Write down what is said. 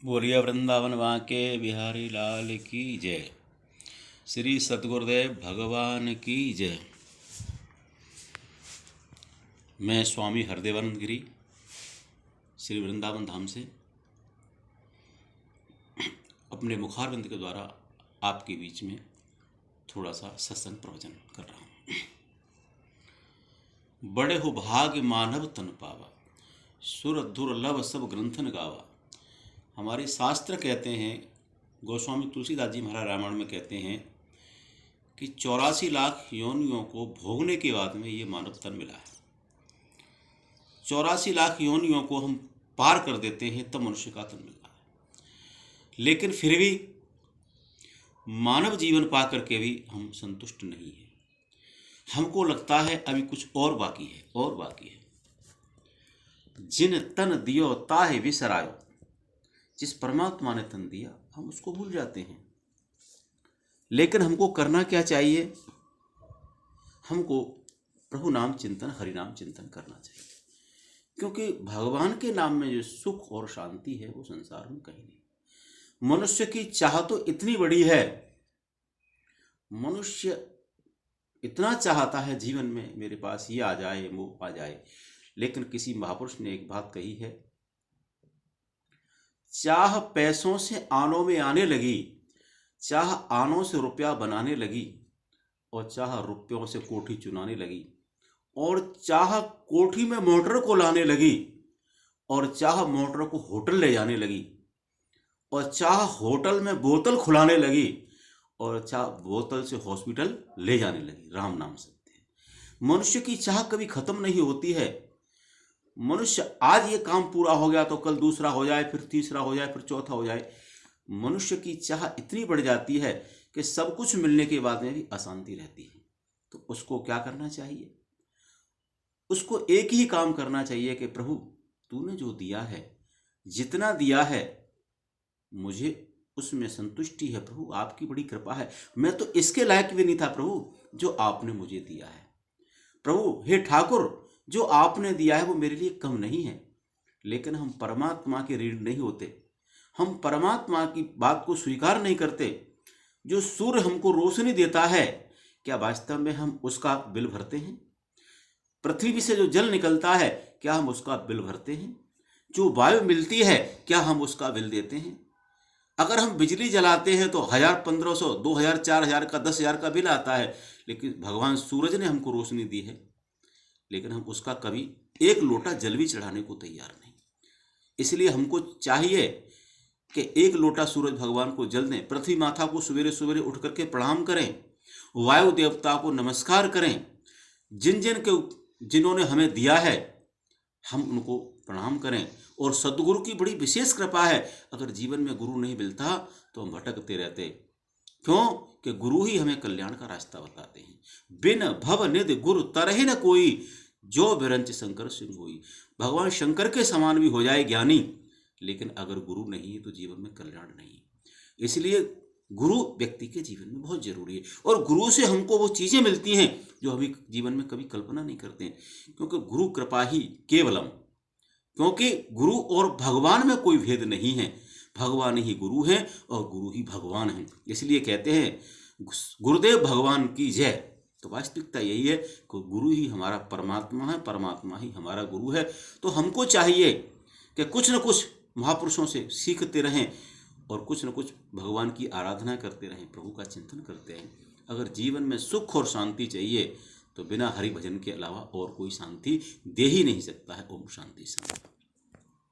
बोलिए वृंदावन वाके बिहारी लाल की जय। श्री सतगुरुदेव भगवान की जय। मैं स्वामी हरदेवानंद गिरी श्री वृंदावन धाम से अपने मुखारविंद के द्वारा आपके बीच में थोड़ा सा सत्संग प्रवचन कर रहा हूँ। बड़े हो भाग्य मानव तन पावा, सुर दुर्लभ सब ग्रंथन गावा। हमारे शास्त्र कहते हैं, गोस्वामी तुलसीदास जी महाराज रामायण में कहते हैं कि 84 लाख योनियों को भोगने के बाद में ये मानव तन मिला है। 84 लाख योनियों को हम पार कर देते हैं तब मनुष्य का तन मिलता है। लेकिन फिर भी मानव जीवन पा करके भी हम संतुष्ट नहीं हैं। हमको लगता है अभी कुछ और बाकी है, और बाकी है। जिन तन दियो ताहे विसरायो, जिस परमात्मा ने तन दिया हम उसको भूल जाते हैं। लेकिन हमको करना क्या चाहिए? हमको प्रभु नाम चिंतन, हरि नाम चिंतन करना चाहिए, क्योंकि भगवान के नाम में जो सुख और शांति है वो संसार में कहीं नहीं। मनुष्य की चाह तो इतनी बड़ी है, मनुष्य इतना चाहता है जीवन में मेरे पास ये आ जाए वो आ जाए। लेकिन किसी महापुरुष ने एक बात कही है, चाह पैसों से आनों में आने लगी, चाह आनों से रुपया बनाने लगी, और चाह रुपयों से कोठी चुनाने लगी, और चाह कोठी में मोटर को लाने लगी, और चाह मोटर को होटल ले जाने लगी, और चाह होटल में बोतल खुलाने लगी, और चाह बोतल से हॉस्पिटल ले जाने लगी। राम नाम सत्य। मनुष्य की चाह कभी खत्म नहीं होती है। मनुष्य आज ये काम पूरा हो गया तो कल दूसरा हो जाए, फिर तीसरा हो जाए, फिर चौथा हो जाए। मनुष्य की चाह इतनी बढ़ जाती है कि सब कुछ मिलने के बाद में भी अशांति रहती है। तो उसको क्या करना चाहिए? उसको एक ही काम करना चाहिए कि प्रभु तूने जो दिया है, जितना दिया है, मुझे उसमें संतुष्टि है। प्रभु आपकी बड़ी कृपा है, मैं तो इसके लायक भी नहीं था प्रभु जो आपने मुझे दिया है। प्रभु हे ठाकुर, जो आपने दिया है वो मेरे लिए कम नहीं है। लेकिन हम परमात्मा के ऋण नहीं होते, हम परमात्मा की बात को स्वीकार नहीं करते। जो सूर्य हमको रोशनी देता है, क्या वास्तव में हम उसका बिल भरते हैं? पृथ्वी से जो जल निकलता है, क्या हम उसका बिल भरते हैं? जो वायु मिलती है, क्या हम उसका बिल देते हैं? अगर हम बिजली जलाते हैं तो 1000, 1500, 2000, 4000 का, 10,000 का बिल आता है। लेकिन भगवान सूरज ने हमको रोशनी दी है, लेकिन हम उसका कभी एक लोटा जल भी चढ़ाने को तैयार नहीं। इसलिए हमको चाहिए कि एक लोटा सूरज भगवान को जल दें, पृथ्वी माता को सवेरे सवेरे उठ करके प्रणाम करें, वायु देवता को नमस्कार करें। जिन्होंने हमें दिया है हम उनको प्रणाम करें। और सद्गुरु की बड़ी विशेष कृपा है, अगर जीवन में गुरु नहीं मिलता तो हम भटकते रहते। क्यों? कि गुरु ही हमें कल्याण का रास्ता बताते हैं। बिन भव निधि गुरु तरहि न कोई, जो बिरंच शंकर सिंह होई। भगवान शंकर के समान भी हो जाए ज्ञानी, लेकिन अगर गुरु नहीं है तो जीवन में कल्याण नहीं। इसलिए गुरु व्यक्ति के जीवन में बहुत जरूरी है, और गुरु से हमको वो चीजें मिलती हैं जो अभी जीवन में कभी कल्पना नहीं करते हैं। क्योंकि गुरु कृपा ही केवलम, क्योंकि गुरु और भगवान में कोई भेद नहीं है। भगवान ही गुरु है और गुरु ही भगवान है। इसलिए कहते हैं गुरुदेव भगवान की जय। तो वास्तविकता यही है कि गुरु ही हमारा परमात्मा है, परमात्मा ही हमारा गुरु है। तो हमको चाहिए कि कुछ न कुछ महापुरुषों से सीखते रहें, और कुछ न कुछ भगवान की आराधना करते रहें, प्रभु का चिंतन करते रहें। अगर जीवन में सुख और शांति चाहिए तो बिना हरि भजन के अलावा और कोई शांति दे ही नहीं सकता है। ओम शांति शांति।